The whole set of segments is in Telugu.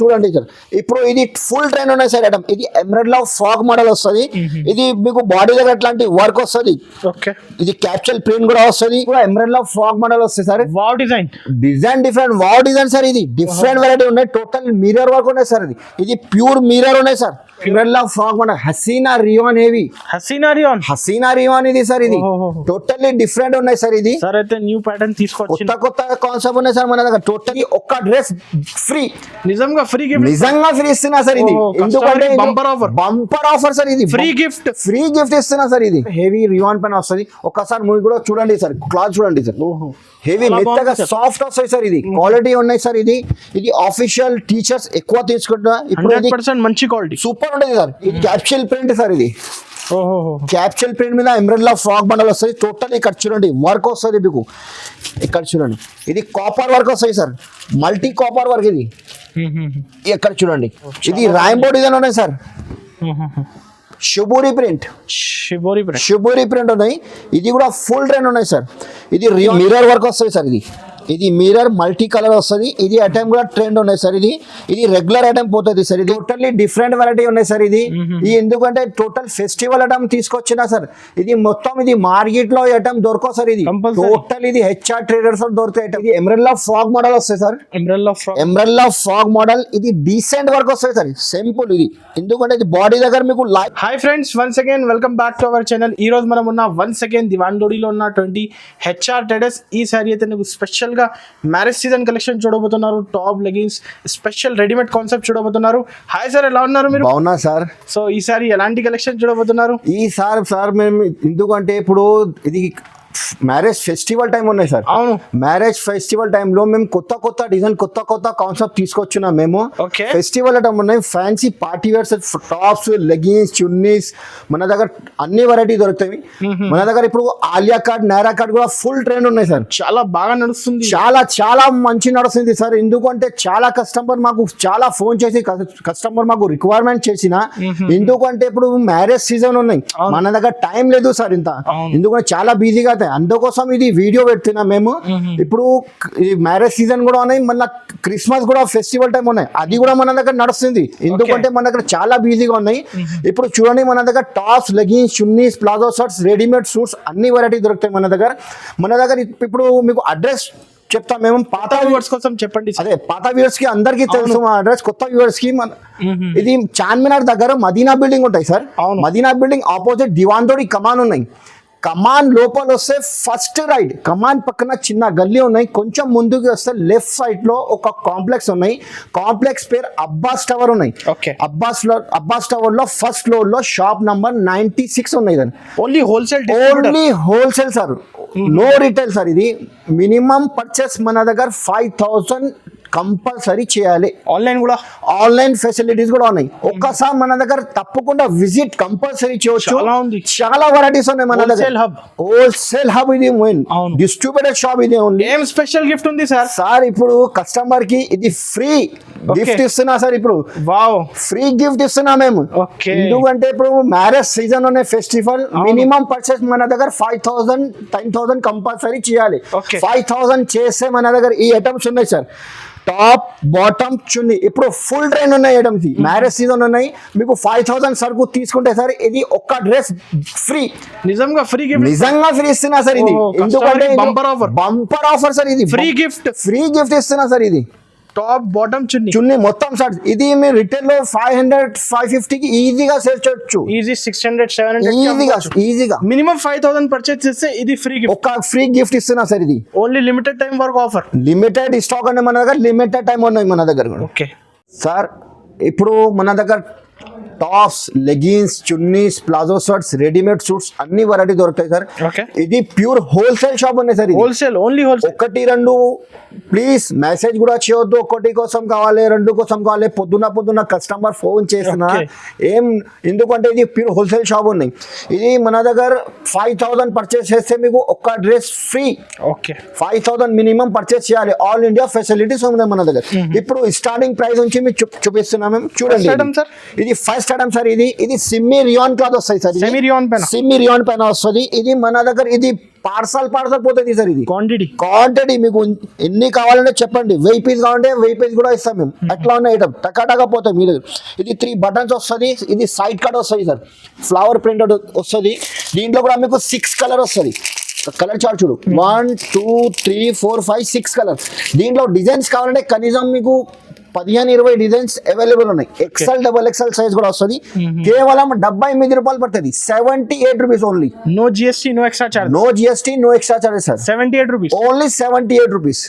చూడండి సార్, ఇప్పుడు ఇది ఫుల్ ట్రైన్ ఉన్నాయి సార్ ఐటమ్. ఇది ఎమరాల్డ్ లో ఫాగ్ మోడల్ వస్తుంది. ఇది మీకు బాడీ దగ్గర అట్లాంటి వర్క్ వస్తుంది. ఓకే, ఇది క్యాప్చల్ ప్రింట్ కూడా వస్తుంది. ఎమరాల్డ్ లో ఫాగ్ మోడల్ వస్తుంది sir. Wow design different wow design sir. ఇది డిఫరెంట్ వెరైటీ ఉన్నాయి. టోటల్ మిర్రర్ వర్క్ ఉన్నాయి సార్. ఇది ప్యూర్ మిర్రర్ ఉన్నాయి సార్. ఎమరాల్డ్ లో frock model Haseena rayon heavy. Haseena rayon ఇది సార్. ఇది టోటల్లీ డిఫరెంట్ ఉన్నాయి సార్. ఇది సార్ అయితే న్యూ ప్యాటర్న్ తీసుకొచ్చి కొత్త కాన్సెప్ట్ ఉన్నాయి సార్ మన దగ్గర. టోటల్లీ ఒక్క డ్రెస్ ఫ్రీ. నిజంగా ఫ్రీ ఇస్తున్నా సార్. ఇది ఎందుకంటే బంపర్ ఆఫర్ సార్. ఇది ఫ్రీ గిఫ్ట్ ఇస్తున్నా సార్. ఇది హెవీ రియాన్ పైన వస్తుంది. ఒక్కసారి మీరు కూడా చూడండి సార్, క్లాత్ చూడండి సార్. హెవీ మెత్తగా సాఫ్ట్ వస్తాయి సార్. ఇది క్వాలిటీ ఉన్నాయి సార్. ఇది ఆఫీషియల్ టీచర్స్ ఎక్కువ తీసుకుంటున్నా. ఇప్పుడు మంచి క్వాలిటీ సూపర్ ఉంటుంది సార్. ఇది క్యాప్షల్ ప్రింట్ సార్. ఇది క్యాప్షల్ ప్రింట్ మీద ఎమరాల్డ్ ఫ్రాక్ బండల్ వస్తుంది. టోటల్ ఇక్కడ చూడండి వర్క్ వస్తుంది మీకు. ఇక్కడ చూడండి, ఇది కాపర్ వర్క్ వస్తుంది సార్. Multi copper work. ఇది ఇక్కడ చూడండి, ఇది రాయింబో డిజైన్ ఉన్నాయి సార్. షిబోరి ప్రింట్ ఉన్నాయి. ఇది కూడా ఫుల్ ట్రైన్ ఉన్నాయి సార్. ఇది మిర్రర్ వర్క్ వస్తుంది సార్. ఇది మిర్రర్ మల్టీ కలర్ వస్తుంది. ఇది ఐటమ్ కూడా ట్రెండ్ ఉన్నాయి సార్. ఇది రెగ్యులర్ ఐటమ్ పోతుంది సార్. ఇది టోటల్లీ డిఫరెంట్ వెరైటీ ఉన్నాయి సార్. ఇది ఎందుకంటే టోటల్ ఫెస్టివల్ ఐటమ్ తీసుకొచ్చినా సార్. ఇది మొత్తం ఇది మార్కెట్ లో ఐటమ్ దొరకవు సార్. ఇది టోటల్ ఇది హెచ్ఆర్ ట్రేడర్స్ దొరుకుతాయి. ఇది ఎమరాల్డ్ ఫాగ్ మోడల్ వస్తాయి సార్. Emerald fog model. ఇది డీసెంట్ వర్క్ వస్తుంది సార్. సింపుల్. ఇది ఎందుకంటే ఇది బాడీ దగ్గర మీకు hi friends, once again welcome back to our channel. ఈ రోజు మనం ఉన్న వన్స్ అగైన్ దివాన్డోడిలో ఉన్నటువంటి హెచ్ఆర్ ట్రేడర్స్. ఈ సారీ అయితే మీకు స్పెషల్ గా మ్యారేజ్ సీజన్ కలెక్షన్ చూడబోతున్నారు. Top leggings special readymade concept చూడబోతున్నారు. హాయ్ సార్, ఎలా ఉన్నారు మీరు? బాగున్నా సార్. సో ఈసారి ఎలాంటి కలెక్షన్ చూడబోతున్నారు? సార్ మేము ఎందుకంటే ఇప్పుడు ఇది మ్యారేజ్ ఫెస్టివల్ టైం ఉన్నాయి సార్. అవును, మ్యారేజ్ ఫెస్టివల్ టైంలో మేము కొత్త డిజైన్ కొత్త కాన్సెప్ట్ తీసుకొచ్చున్నాం మేము. ఫెస్టివల్ ఐటమ్ ఉన్నాయి. Fancy party wears, tops, leggings, చున్నీస్ మన దగ్గర అన్ని వెరైటీ దొరుకుతాయి. మన దగ్గర ఇప్పుడు ఆలియా కార్డ్, నైరా కార్డ్ కూడా ఫుల్ ట్రెండ్ ఉన్నాయి సార్. చాలా బాగా నడుస్తుంది. చాలా మంచి నడుస్తుంది సార్. ఎందుకంటే చాలా కస్టమర్ మాకు చాలా ఫోన్ చేసి కస్టమర్ మాకు రిక్వైర్మెంట్ చేసిన. ఎందుకంటే ఇప్పుడు మ్యారేజ్ సీజన్ ఉన్నాయి, మన దగ్గర టైం లేదు సార్ ఇంత. ఎందుకంటే చాలా బిజీగా అందుకోసం ఇది వీడియో పెడుతున్నా మేము. ఇప్పుడు ఈ మ్యారేజ్ సీజన్ కూడా ఉన్నాయి, మళ్ళీ క్రిస్మస్ కూడా ఫెస్టివల్ టైం ఉన్నాయి. అది కూడా మన దగ్గర నడుస్తుంది. ఎందుకంటే మన దగ్గర చాలా బిజీగా ఉన్నాయి. ఇప్పుడు చూడండి, మన దగ్గర tops, leggings, chunnis, palazzo shirts, readymade suits అన్ని వెరైటీ దొరుకుతాయి మన దగ్గర. ఇప్పుడు మీకు అడ్రస్ చెప్తాం మేము. పాత వ్యూవర్స్ కోసం చెప్పండి. అదే పాత వ్యూవర్స్ కి అందరికి తెలుసు మా అడ్రస్. కొత్త వ్యూవర్స్ కి ఇది చార్మినార్ దగ్గర మదీనా బిల్డింగ్ ఉంటాయి సార్. మదీనా బిల్డింగ్ ఆపోజిట్ దివాన్డోడి కమాన్ ఉన్నాయి. కమాన్ లోపల వస్తే ఫస్ట్ రైట్, కమాన్ పక్కన చిన్న గల్లీ ఉన్నాయి. కొంచెం ముందుకు వస్తే లెఫ్ట్ సైడ్ లో ఒక కాంప్లెక్స్ ఉన్నాయి. కాంప్లెక్స్ పేరు అబ్బాస్ టవర్ ఉన్నాయి. అబ్బాస్ టవర్ లో ఫస్ట్ ఫ్లోర్ లో షాప్ నంబర్ 96 ఉన్నాయి. Only wholesale sir, no retail sir. ఇది మినిమం పర్చేస్ మన దగ్గర 5000 కంపల్సరీ చేయాలి. ఆన్లైన్ ఫెసిలిటీస్ కూడా ఉన్నాయి. ఒక్కసారి మన దగ్గర తప్పకుండా విజిట్ కంపల్సరీ చేయవచ్చు. చాలా వెరైటీస్ ఉన్నాయి మన దగ్గర. హోల్సేల్ హబ్ ఇది, డిస్ట్రిబ్యూటర్ షాప్ ఇది. ఏం స్పెషల్ గిఫ్ట్ ఉంది సార్? ఇప్పుడు కస్టమర్ కి ఇది ఫ్రీ గిఫ్ట్ ఇస్తున్నా సార్. ఇప్పుడు ఫ్రీ గిఫ్ట్ ఇస్తున్నా మేము. ఎందుకంటే ఇప్పుడు మ్యారేజ్ సీజన్ అనే ఫెస్టివల్, మినిమం పర్చేస్ మన దగ్గర 5000 10,000 కంపల్సరీ చేయాలి. 5000 చేస్తే మన దగ్గర ఈ ఐటమ్స్ ఉన్నాయి సార్. టాప్, బాటమ్, చున్నీ. ఇప్పుడు ఫుల్ ట్రైన్ ఉన్నాయి ఐటమ్స్. మ్యారేజ్ సీజన్ ఉన్నాయి. మీకు 5000 సరుకు తీసుకుంటే సార్ ఇది ఒక్క డ్రెస్ ఫ్రీ. నిజంగా ఫ్రీ ఇస్తున్నా సార్. ఇది ఎందుకంటే బంపర్ ఆఫర్ సార్. ఇది ఫ్రీ గిఫ్ట్ ఇస్తున్నా సార్. ఇది టాప్, బాటమ్, చున్నీ మొత్తం సార్. ఇది మీరు రిటైల్ లో 500 550 కి ఈజీగా సేల్ చేయొచ్చు. 600 700 ఈజీగా. మినిమం 5000 పర్చేస్ చేస్తే ఇది ఫ్రీ గిఫ్ట్. ఒక ఫ్రీ గిఫ్ట్ ఇస్తున్నా సార్. ఇది ఓన్లీ లిమిటెడ్ టైం వరకు ఆఫర్. లిమిటెడ్ స్టాక్ అంటే మన దగ్గర లిమిటెడ్ టైం ఉన్నాయి మన దగ్గర. ఓకే సార్, ఇప్పుడు మన దగ్గర tops, leggings, chunnis, palazzo shirts, readymade suits అన్ని వెరైటీ దొరుకుతాయి సార్. ఇది ప్యూర్ హోల్సేల్ షాప్ ఉన్నాయి sir. Only wholesale. 1 2 please message కూడా చేయొద్దు. 1 కోసం కావాలి, 2 కోసం కావాలి. పొద్దున్న కస్టమర్ ఫోన్ చేస్తున్నా ఏం, ఎందుకంటే ఇది ప్యూర్ హోల్సేల్ షాప్ ఉన్నాయి. ఇది మన దగ్గర 5000 పర్చేస్ చేస్తే మీకు ఒక్క డ్రెస్ ఫ్రీ. 5000 మినిమం పర్చేస్ చేయాలి. ఆల్ ఇండియా ఫెసిలిటీస్ ఉన్నాయి మన దగ్గర. ఇప్పుడు స్టార్టింగ్ ప్రైస్ నుంచి మీకు చూపిస్తున్నా మేము. చూడండి, ఇది ఫస్ట్ లేటెస్ట్ ఐటమ్ సార్ ఇది సిమ్మి రియాన్ క్లాత్ వస్తాయి సార్ సెమీ రియాన్ పైన సిమ్మి రియాన్ పైన వస్తుంది ఇది మన దగ్గర ఇది పార్సల్ పోతుంది సార్ ఇది క్వాంటిటీ మీకు ఎన్ని కావాలంటే చెప్పండి 1000 పీస్ కావాలంటే 1000 పీస్ కూడా ఇస్తాం మేము అట్లా ఉన్న ఐటమ్ టకాటకా పోతాయి మీ దగ్గర ఇది 3 బటన్స్ వస్తుంది ఇది సైడ్ కట్ వస్తుంది సార్ ఫ్లవర్ ప్రింటెడ్ వస్తుంది దీంట్లో కూడా మీకు 6 కలర్ వస్తుంది కలర్ చార్ట్ చూడు 1 2 3 4 5 6 కలర్ దీంట్లో డిజైన్స్ కావాలంటే కనీసం మీకు 15-20 డిజైన్స్ అవైలబుల్ ఉన్నాయి ఎక్సెల్ XXL సైజ్ కూడా వస్తుంది కేవలం 78 రూపాయలు పడుతుంది 78 rupees only no GST no extra charge no extra charges sir 78 rupees only 78 rupees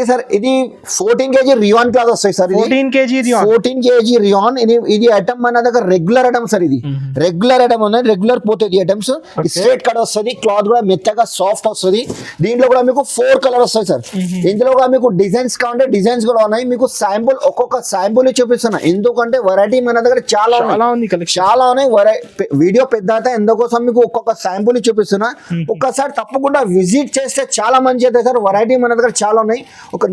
sir ఇది 14 kg రియాన్ క్లాత్ వస్తాయి సార్ 14 kg రియాన్ ఇది ఐటమ్ మన దగ్గర రెగ్యులర్ ఐటమ్ సార్ ఇది రెగ్యులర్ ఐటమ్ ఉన్నాయి రెగ్యులర్ పోతుంది ఐటమ్స్ స్ట్రేట్ కట్ వస్తుంది క్లాత్ కూడా మెత్తగా సాఫ్ట్ వస్తుంది దీంట్లో కూడా మీకు 4 కలర్ వస్తాయి సార్ ఇందులో కూడా మీకు డిజైన్స్ కావాలంటే డిజైన్స్ కూడా ఉన్నాయి మీకు శాంపుల్ ఒక్కొక్క శాంపుల్ చూపిస్తున్నా ఎందుకంటే వెరైటీ మన దగ్గర చాలా ఉన్నాయి వీడియో పెద్ద అయితే ఎందుకోసం మీకు ఒక్కొక్క శాంపుల్ చూపిస్తున్నా ఒక్కసారి తప్పకుండా విజిట్ చేస్తే చాలా మంచి అయితే సార్ వెరైటీ మన దగ్గర చాలా ఉన్నాయి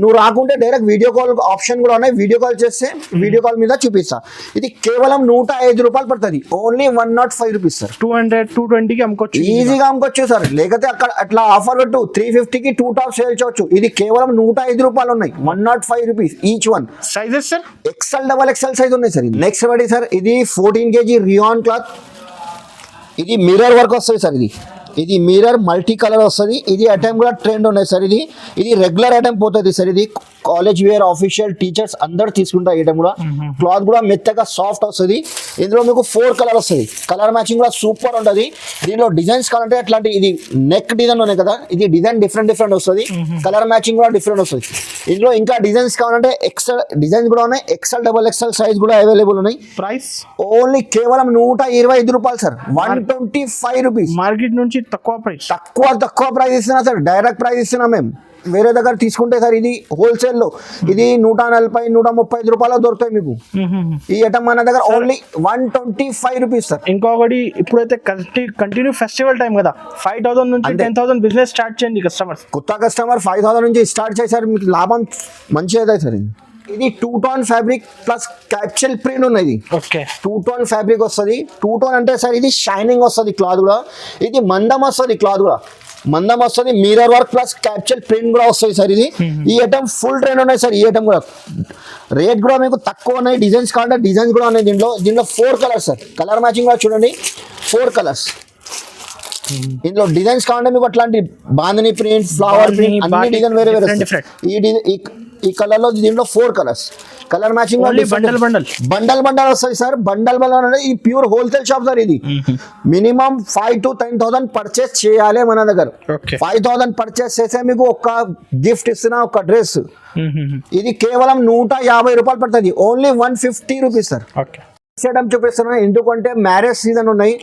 నువ్వు రాకుంటే డైరెక్ట్ వీడియో కాల్ ఆప్షన్ కూడా ఉన్నాయి వీడియో కాల్ చేస్తే వీడియో కాల్ మీద చూపిస్తా ఇది కేవలం 105 రూపాయలు పడుతుంది ఓన్లీ 105 రూపీస్ సార్ 200-220 కి అమ్ముకోవచ్చు ఈజీగా అమ్ముకోవచ్చు సార్ లేకపోతే అక్కడ అట్లా ఆఫర్ పెట్టు 350 కి 2 టాప్ సేల్ చేయొచ్చు ఇది కేవలం 105 రూపాయలు ఉన్నాయి 105 rupees each one sizes sir XL XXL size ఉన్నాయి సార్ నెక్స్ట్ వెరైటీ సార్ ఇది 14 kg రియాన్ క్లాత్ ఇది మిర్రర్ వర్క్ వస్తుంది సార్ ఇది మిర్రర్ మల్టీ కలర్ వస్తుంది ఇది ఐటమ్ కూడా ట్రెండ్ ఉన్నాయి సార్ ఇది రెగ్యులర్ ఐటమ్ పోతుంది సార్ ఇది కాలేజ్ వేర్ ఆఫీషియల్ టీచర్స్ అందరు తీసుకుంటారు ఐటమ్ కూడా క్లాత్ కూడా మెత్తగా సాఫ్ట్ వస్తుంది ఇందులో మీకు 4 కలర్ వస్తుంది కలర్ మ్యాచింగ్ కూడా సూపర్ ఉంటుంది దీనిలో డిజైన్స్ కావాలంటే అట్లాంటి ఇది నెక్ డిజైన్ ఉన్నాయి కదా ఇది డిజైన్ డిఫరెంట్ వస్తుంది కలర్ మ్యాచింగ్ కూడా డిఫరెంట్ వస్తుంది ఇందులో ఇంకా డిజైన్స్ కావాలంటే ఎక్సెల్ డిజైన్స్ కూడా ఉన్నాయి ఎక్సెల్ XXL సైజ్ కూడా అవైలబుల్ ఉన్నాయి ప్రైస్ ఓన్లీ కేవలం 125 రూపాయలు సార్ 125 రూపీస్ మార్కెట్ నుంచి తక్కువ ప్రైస్ ఇస్తున్నా సార్ డైరెక్ట్ ప్రైస్ ఇస్తున్నా మేము వేరే దగ్గర తీసుకుంటే సార్ ఇది హోల్సేల్ లో ఇది 140-135 రూపాయలు దొరుకుతాయి మీకు ఈ ఐటమ్ మన దగ్గర ఓన్లీ 125 రూపీస్ సార్ ఇంకొకటి ఇప్పుడైతే కంటిన్యూ ఫెస్టివల్ టైం కదా 5000 నుంచి 10,000 బిజినెస్ స్టార్ట్ చేయండి కొత్త కస్టమర్ 5000 నుంచి స్టార్ట్ చేశారు మీకు లాభం మంచిగా అవుతాయి సార్ ఇది 2 టోన్ ఫ్యాబ్రిక్ ప్లస్ క్యాప్చల్ ప్రింట్ ఉన్నది 2 టోన్ ఫ్యాబ్రిక్ వస్తుంది 2 టోన్ అంటే సార్ ఇది షైనింగ్ వస్తుంది క్లాత్ కూడా ఇది మందం వస్తుంది క్లాత్ కూడా మందం వస్తుంది మిర్రర్ వర్క్ ప్లస్ క్యాప్చల్ ప్రింట్ కూడా వస్తుంది సార్ ఈ ఐటమ్ ఫుల్ ట్రెండ్ ఉన్నాయి సార్ ఈ ఐటమ్ కూడా రేట్ కూడా మీకు తక్కువ ఉన్నాయి డిజైన్స్ కావాలంటే డిజైన్స్ కూడా ఉన్నాయి దీంట్లో 4 కలర్స్ సార్ కలర్ మ్యాచింగ్ కూడా చూడండి 4 కలర్స్ ఇందులో డిజైన్స్ కావాలంటే మీకు అట్లాంటి బాందని ప్రింట్ ఫ్లవర్ ప్రింట్ అన్ని డిజైన్ వేరే ఈ కలర్ లో దీంట్లో 4 కలర్స్ కలర్ మ్యాచింగ్ బండల్ వస్తాయి సార్ బండల్ అంటే ఈ ప్యూర్ హోల్సేల్ షాప్ సార్ ఇది మినిమం 5,000 to 10,000 పర్చేస్ చేయాలి మన దగ్గర 5,000 పర్చేస్ చేస్తే మీకు ఒక గిఫ్ట్ ఇస్తున్నా ఒక డ్రెస్ ఇది కేవలం 150 రూపాయలు పడుతుంది ఓన్లీ 150 రూపీస్ సార్ చూపిస్తున్నా ఎందుకంటే మ్యారేజ్ సీజన్ ఉన్నాయి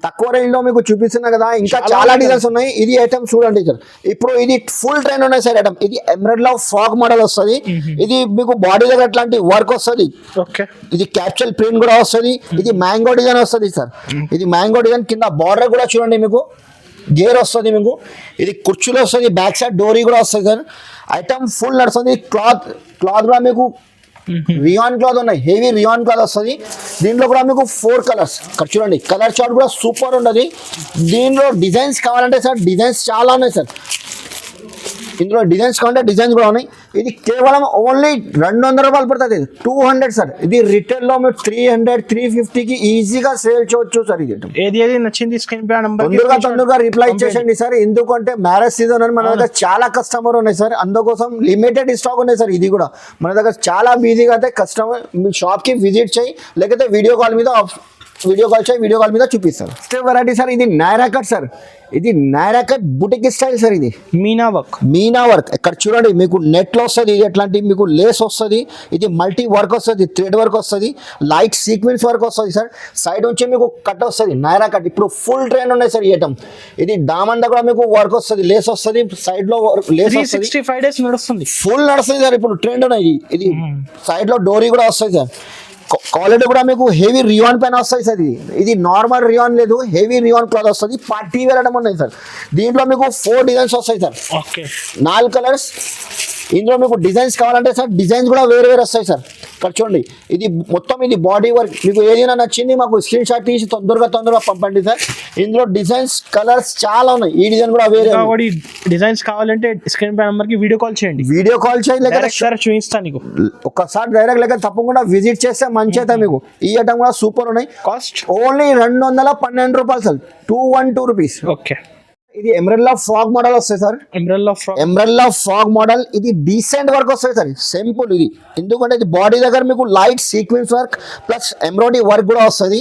తక్కువ రేంజ్ లో మీకు చూపిస్తున్నా కదా ఇంకా చాలా డిజైన్స్ ఉన్నాయి ఇది ఐటమ్ చూడండి సార్ ఇప్పుడు ఇది ఫుల్ ట్రెండ్ ఉన్నాయి సార్ ఐటమ్ ఇది ఎమరాల్డ్ లో ఫ్రాక్ మోడల్ వస్తుంది ఇది మీకు బాడీ దగ్గర అట్లాంటి వర్క్ వస్తుంది ఇది క్యాప్చల్ ప్రింట్ కూడా వస్తుంది ఇది మ్యాంగో డిజైన్ వస్తుంది సార్ ఇది మ్యాంగో డిజైన్ కింద బార్డర్ కూడా చూడండి మీకు గేర్ వస్తుంది మీకు ఇది కుర్చీలో వస్తుంది బ్యాక్ సైడ్ డోరీ కూడా వస్తుంది సార్ ఐటమ్ ఫుల్ నడుస్తుంది క్లాత్ కూడా మీకు రియాన్ క్లాత్ ఉన్నాయి హెవీ రియాన్ క్లాత్ వస్తుంది దీంట్లో కూడా మీకు 4 కలర్స్ ఇక్కడ చూడండి కలర్ చార్ట్ కూడా సూపర్ ఉండదు దీంట్లో డిజైన్స్ కావాలంటే సార్ డిజైన్స్ చాలా ఉన్నాయి సార్ ఇందులో డిజైన్స్ కావాలంటే డిజైన్స్ కూడా ఉన్నాయి ఇది కేవలం ఓన్లీ 200 రూపాయలు పడుతుంది 200 సార్ ఇది రిటైల్ లో మీరు 300-350 కి ఈజీగా సేల్ చేయొచ్చు సార్ ఇది ఏది నచ్చింది స్క్రీన్ పై నంబర్ తొందరగా రిప్లై చేయండి సార్ ఎందుకంటే మ్యారేజ్ సీజన్ అని మన దగ్గర చాలా కస్టమర్ ఉన్నాయి సార్ అందుకోసం లిమిటెడ్ స్టాక్ ఉన్నాయి సార్ ఇది కూడా మన దగ్గర చాలా బిజీగా అయితే కస్టమర్ మీ షాప్ కి విజిట్ చేయి లేకపోతే వీడియో కాల్ మీద చూపిస్తారు నెక్స్ట్ వెరైటీ సార్ ఇది నైరా కట్ సార్ ఇది Naira cut boutique style sir ఇది మీనా వర్క్ ఇక్కడ చూడండి మీకు నెట్ లో వస్తుంది ఇది ఎట్లాంటి మీకు లేస్ వస్తుంది ఇది మల్టీ వర్క్ వస్తుంది థ్రెడ్ వర్క్ వస్తుంది లైట్ సీక్వెన్స్ వర్క్ వస్తుంది సార్ సైడ్ నుంచి మీకు కట్ వస్తుంది నైరా కట్ ఇప్పుడు ఫుల్ ట్రెండ్ ఉన్నాయి సార్ ఈ ఐటమ్ ఇది దామన్ దగ్గర మీకు వర్క్ వస్తుంది లేస్ వస్తుంది సైడ్ లో లేస్ వస్తుంది 365 days నడుస్తుంది ఫుల్ నడుస్తుంది సార్ ఇప్పుడు ట్రెండ్ ఉన్నాయి ఇది సైడ్ లో డోరీ కూడా వస్తుంది సార్ క్వాలిటీ కూడా మీకు హెవీ రియాన్ పైన వస్తాయి సార్ ఇది నార్మల్ రియాన్ లేదు హెవీ రియాన్ క్లాత్ వస్తుంది పార్టీ వేర్ ఐటమ్ ఉన్నాయి సార్ దీంట్లో మీకు 4 డిజైన్స్ వస్తాయి సార్ 4 కలర్స్ ఇందులో మీకు డిజైన్స్ కావాలంటే సార్ డిజైన్స్ కూడా వేరే వేరే వస్తాయి సార్. ఇక్కడ చూడండి, ఇది మొత్తం ఇది బాడీ వర్క్. మీకు ఏదైనా నచ్చింది మాకు స్క్రీన్ షాట్ తీసి తొందరగా పంపండి సార్. ఇందులో డిజైన్స్ కలర్స్ చాలా ఉన్నాయి. ఈ డిజైన్ కూడా వేరే డిజైన్స్ కావాలంటే స్క్రీన్ పై నెంబర్ కి వీడియో కాల్ చేయండి. వీడియో కాల్ చేయండి, చూపిస్తాను నీకు. ఒక్కసారి డైరెక్ట్ లేక తప్పకుండా విజిట్ చేస్తే మంచి అయితే మీకు. ఈ ఐటమ్ కూడా సూపర్ ఉన్నాయి. కాస్ట్ ఓన్లీ 212 రూపాయలు సార్, 212 రూపీస్. ఓకే, ఇది ఎమరెల్లా ఫ్రాగ్ మోడల్ వస్తాయి సార్. ఎమరెల్లా ఫ్రాగ్ మోడల్ ఇది డీసెంట్ వర్క్ వస్తాయి సార్. సింపుల్ ఇది, ఎందుకంటే ఇది బాడీ దగ్గర మీకు light sequence work plus embroidery work కూడా వస్తుంది.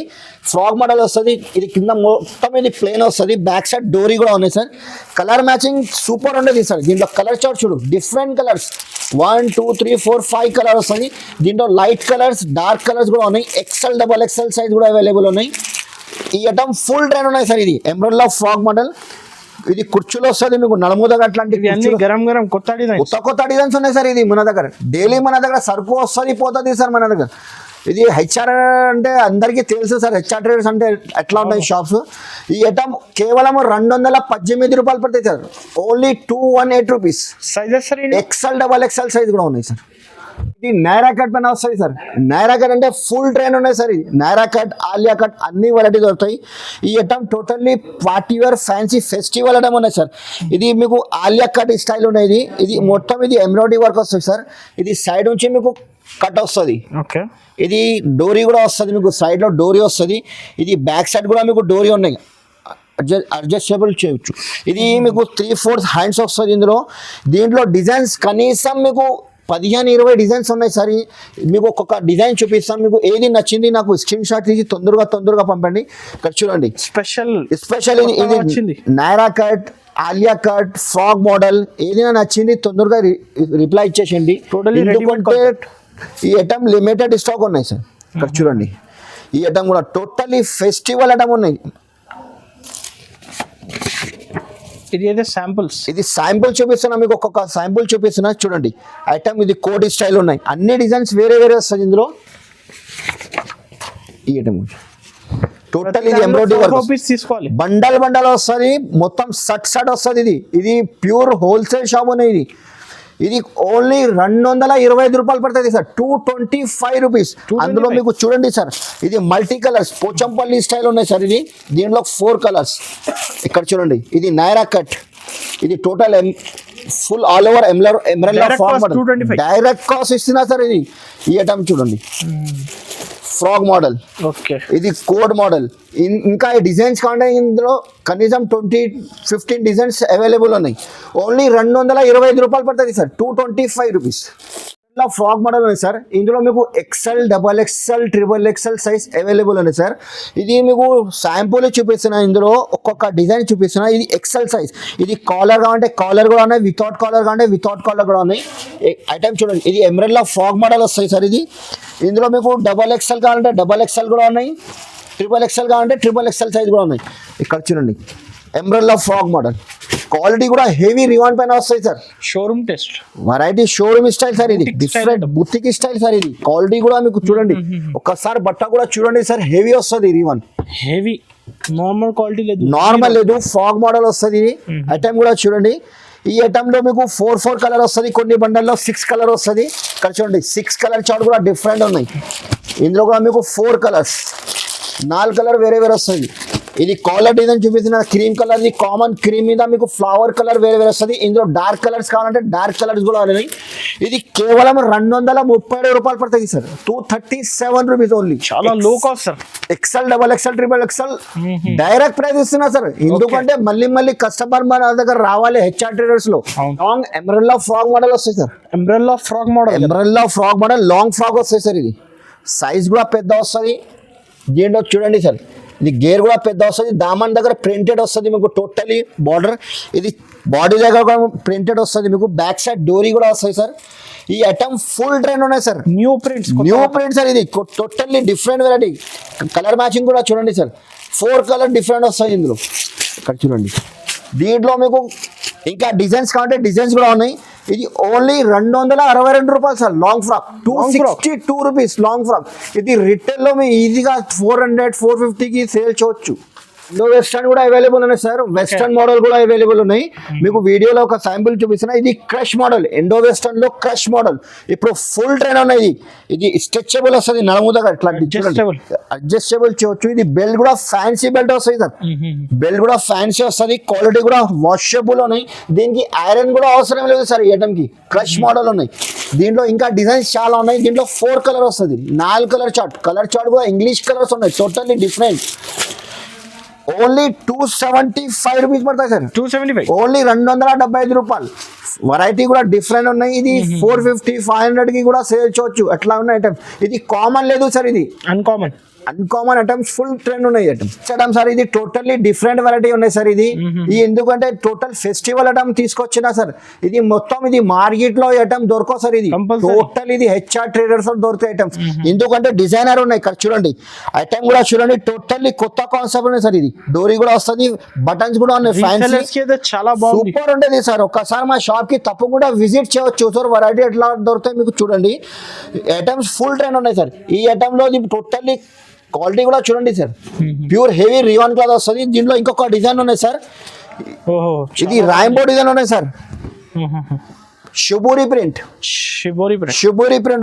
ఫ్రాగ్ మోడల్ వస్తుంది. ఇది కింద మొత్తం ఇది ప్లేన్ వస్తుంది. బ్యాక్ సైడ్ డోరీ కూడా ఉన్నాయి సార్. కలర్ మ్యాచింగ్ సూపర్ ఉండేది సార్. దీంట్లో కలర్ చార్ట్ చూడు, డిఫరెంట్ కలర్స్ 1 2 3 4 5 కలర్ వస్తుంది. దీంట్లో లైట్ కలర్స్, డార్క్ కలర్స్ కూడా ఉన్నాయి. XL XXL సైజ్ కూడా అవైలబుల్ ఉన్నాయి. ఈ ఐటమ్ ఫుల్ ట్రెండ్ ఉన్నాయి సార్. ఇది ఎమరెల్లా ఫ్రాగ్ మోడల్. ఇది కుర్చీలో వస్తుంది మీకు, నడుముదగ అట్లాంటి గరం కొత్త డిజైన్స్ ఉన్నాయి సార్. ఇది మన దగ్గర డైలీ మన దగ్గర సరుకు వస్తుంది పోతుంది సార్ మన దగ్గర. ఇది హెచ్ఆర్ అంటే అందరికీ తెలుసు సార్. హెచ్ఆర్ ట్రేడర్స్ అంటే ఎట్లా ఉంటాయి షాప్స్. ఈ ఐటమ్ కేవలం 218 రూపాయలు పడుతుంది sir. Only 218 rupees. Sizes XL XXL size కూడా ఉన్నాయి సార్. ఇది నైరా కట్ పైన వస్తుంది సార్. నైరా కట్ అంటే ఫుల్ ట్రెండ్ ఉన్నాయి సార్. ఇది నైరా కట్, ఆలియా కట్ అన్ని వెరైటీ దొరుకుతాయి. ఈ item totally party wear fancy festival item ఉన్నాయి సార్. ఇది మీకు ఆలియా కట్ స్టైల్ ఉన్నాయి. ఇది మొత్తం ఇది ఎంబ్రాయిడరీ వర్క్ వస్తుంది సార్. ఇది సైడ్ నుంచి మీకు కట్ వస్తుంది. ఓకే, ఇది డోరీ కూడా వస్తుంది మీకు, సైడ్ లో డోరీ వస్తుంది. ఇది బ్యాక్ సైడ్ కూడా మీకు డోరీ ఉన్నాయి, అడ్జస్టబుల్ చేయొచ్చు. ఇది మీకు 3/4 హ్యాండ్స్ వస్తుంది. దీంట్లో డిజైన్స్ కనీసం మీకు 15-20 డిజైన్స్ ఉన్నాయి సార్. మీకు ఒక్కొక్క డిజైన్ చూపిస్తాను. మీకు ఏది నచ్చింది నాకు స్క్రీన్ షాట్ తీసి తొందరగా పంపండి. ఇక్కడ చూడండి, స్పెషల్ ఇది Naira cut, Alia cut, frog model ఏదైనా నచ్చింది తొందరగా రిప్లై ఇచ్చేసేయండి. ఎందుకంటే ఈ ఐటమ్ లిమిటెడ్ స్టాక్ ఉన్నాయి సార్. ఇక్కడ చూడండి, ఈ ఐటమ్ కూడా టోటలీ ఫెస్టివల్ ఐటమ్ ఉన్నాయి. ఇది శాంపుల్ చూపిస్తున్నా మీకు, ఒక్కొక్క శాంపుల్ చూపిస్తున్నా చూడండి. ఐటమ్ ఇది కోట్ స్టైల్ ఉన్నాయి. అన్ని డిజైన్స్ వేరే వస్తుంది ఇందులో. ఈ ఐటమ్ టోటల్ ఇది ఎంబ్రాయిడరీ వర్క్ తీసుకోవాలి. బండల్ వస్తుంది, మొత్తం సట్ వస్తుంది. ఇది ప్యూర్ హోల్సేల్ షాప్ ఉన్నాయి. ఇది ఓన్లీ 225 రూపాయలు పడుతుంది సార్. 225 రూపీస్. అందులో మీకు చూడండి సార్, ఇది మల్టీ కలర్స్ పోచంపల్లి స్టైల్ ఉన్నాయి సార్. ఇది దీంట్లో 4 కలర్స్. ఇక్కడ చూడండి, ఇది నైరా కట్. ఇది total full all over umbrella frock model. Direct cost ఇస్తున్నా సార్. ఇది ఈ ఐటమ్ చూడండి, ఫ్రాగ్ మోడల్. ఓకే, ఇది కోడ్ మోడల్. ఇంకా ఈ డిజైన్స్ కావాలంటే ఇందులో కనీసం 20-15 డిజైన్స్ అవైలబుల్ ఉన్నాయి. ఓన్లీ 225 రూపాయలు పడుతుంది సార్. 225 రూపీస్. ఇలా ఫ్రాగ్ మోడల్ ఉంది సార్. ఇందులో మీకు XL XXL XXL size available ఉంది సార్. ఇది మీకు శాంపుల్ చూపిస్తున్నా. ఇందులో ఒక్కొక్క డిజైన్ చూపిస్తున్నా. ఇది XL సైజ్. ఇది కాలర్ కావాలంటే కాలర్ కూడా ఉన్నాయి, వితౌట్ కాలర్ కావాలంటే వితౌట్ కాలర్ కూడా ఉన్నాయి. ఐటమ్ చూడండి, ఇది ఎమరెల్లా ఫ్రాగ్ మోడల్ వస్తాయి సార్. ఇది ఇందులో మీకు XXL కావాలంటే XXL కూడా ఉన్నాయి, XXL కావాలంటే XXL సైజ్ కూడా ఉన్నాయి. ఇక్కడ చూడండి, ఎమరెల్లా ఫ్రాగ్ మోడల్. క్వాలిటీ కూడా హెవీ రివాన్ పైన వస్తాయి sir. Showroom test variety showroom style sir. ఇది డిఫరెంట్ బుటిక్ స్టైల్ సార్. ఇది క్వాలిటీ కూడా మీకు చూడండి, ఒక్కసారి బట్ట కూడా చూడండి సార్. హెవీ వస్తుంది రివాన్. హెవీ నార్మల్ క్వాలిటీ లేదు, నార్మల్ లేదు, ఫ్రాగ్ మోడల్ వస్తుంది. ఇది ఐటమ్ కూడా చూడండి. ఈ ఐటమ్ లో మీకు 4 కలర్ వస్తుంది. కొన్ని బండల్లో 6 కలర్ వస్తుంది. ఇక్కడ చూడండి, 6 కలర్ చార్ట్ కూడా డిఫరెంట్ ఉన్నాయి. ఇందులో కూడా మీకు 4 కలర్స్, 4 కలర్ వేరే వస్తుంది. ఇది కాలర్ డిజైన్ చూపిస్తున్న క్రీమ్ కలర్. ఇది కామన్ క్రీమ్ మీద మీకు ఫ్లవర్ కలర్ వేరే వస్తుంది. ఇందులో డార్క్ కలర్స్ కావాలంటే డార్క్ కలర్స్ కూడా ఉన్నాయి. ఇది కేవలం 237 రూపాయలు పడుతుంది సార్. 237 rupees only. చాలా low cost sir. XL XXL XXL direct price ఇస్తున్నా సార్. ఎందుకంటే మళ్ళీ కస్టమర్ మన దగ్గర రావాలి. హెచ్ఆర్ ట్రేడర్స్ లో లాంగ్ ఎమరెల్లా ఫ్రాగ్ మోడల్ వస్తాయి sir. Umbrella frock model long frock వస్తాయి సార్. ఇది సైజ్ కూడా పెద్ద వస్తుంది. దీంట్లో చూడండి సార్, ఇది గేర్ కూడా పెద్ద వస్తుంది. దామన్ దగ్గర ప్రింటెడ్ వస్తుంది మీకు టోటలీ బార్డర్. ఇది బాడీ దగ్గర కూడా ప్రింటెడ్ వస్తుంది మీకు. బ్యాక్ సైడ్ డోరీ కూడా వస్తాయి సార్. ఈ ఐటమ్ ఫుల్ ట్రెండ్ ఉన్నాయి సార్. New print sir. ఇది totally different variety. Colour matching కూడా చూడండి సార్. 4 కలర్ డిఫరెంట్ వస్తాయి ఇందులో. ఇక్కడ చూడండి, దీంట్లో మీకు ఇంకా డిజైన్స్ కావాలంటే డిజైన్స్ కూడా ఉన్నాయి. ఇది ఓన్లీ 262 రూపాయలు sir. Long frock 262 rupees long frock. ఇది రిటైల్లో మీ ఈజీగా 400-450కి సేల్ చేయవచ్చు. ఇండో వెస్టర్న్ కూడా అవైలబుల్ ఉన్నాయి సార్, వెస్టర్న్ మోడల్ కూడా అవైలబుల్ ఉన్నాయి. మీకు వీడియోలో ఒక శాంపిల్ చూపిస్తున్నా. ఇది క్రష్ మోడల్, ఇండో వెస్టర్న్ లో క్రష్ మోడల్ ఇప్పుడు ఫుల్ ట్రెండ్ ఉన్నాయి. ఇది స్ట్రెచబుల్ వస్తుంది, నడుముదగా ఇట్లా అడ్జస్టబుల్ చేయొచ్చు. ఇది బెల్ట్ కూడా ఫ్యాన్సీ బెల్ట్ వస్తుంది సార్, బెల్ట్ కూడా ఫ్యాన్సీ వస్తుంది, క్వాలిటీ కూడా వాషబుల్ ఉన్నాయి. దీనికి ఐరన్ కూడా అవసరం లేదు సార్. ఈ ఐటమ్ కి క్రష్ మోడల్ ఉన్నాయి. దీంట్లో ఇంకా డిజైన్స్ చాలా ఉన్నాయి. దీంట్లో 4 కలర్ వస్తుంది, 4 కలర్ చార్ట్ కూడా ఇంగ్లీష్ కలర్స్ ఉన్నాయి, టోటల్లీ డిఫరెంట్. ఓన్లీ 275 రూపీస్ పడతాయి సార్. 275 ఓన్లీ 275 రూపాయలు. వెరైటీ కూడా డిఫరెంట్ ఉన్నాయి. ఇది 450 500 కి కూడా సేల్ చేయొచ్చు. అట్లా ఉన్నాయి ఐటమ్. ఇది కామన్ లేదు సార్, ఇది అన్కామన్ ఐటమ్స్, ఫుల్ ట్రెండ్ ఉన్నాయి ఐటమ్స్ సార్. ఇది టోటల్లీ డిఫరెంట్ వెరైటీ ఉన్నాయి సార్. ఇది ఎందుకంటే టోటల్ ఫెస్టివల్ ఐటమ్ తీసుకొచ్చినా సార్. ఇది మొత్తం ఇది మార్కెట్ లో ఐటమ్ దొరకవు సార్. ఇది టోటల్ ఇది హెచ్ఆర్ ట్రేడర్స్ దొరికే ఐటమ్స్. ఎందుకంటే డిజైనర్ ఉన్నాయి ఇక్కడ చూడండి. ఐటమ్ కూడా చూడండి, టోటల్లీ కొత్త కాన్సెప్ట్ ఉన్నాయి సార్. ఇది డోరీ కూడా వస్తుంది, బటన్స్ కూడా ఉన్నాయి, ఫ్యాన్సీ చాలా బాగుంది, సూపర్ ఉంటుంది సార్. ఒక్కసారి మా షాప్ కి తప్పకుండా విజిట్ చేయవచ్చు సార్. వెరైటీ ఎట్లా దొరుకుతాయి మీకు చూడండి. ఐటమ్స్ ఫుల్ ట్రెండ్ ఉన్నాయి సార్. ఈ ఐటమ్ లో టోటల్లీ క్వాలిటీ కూడా చూడండి sir, pure heavy rayon cloth వస్తుంది. దీంట్లో ఇంకొక డిజైన్ ఉన్నాయి సార్. ఇది రాయింబో డిజైన్ ఉన్నాయి సార్, షిబోరి ప్రింట్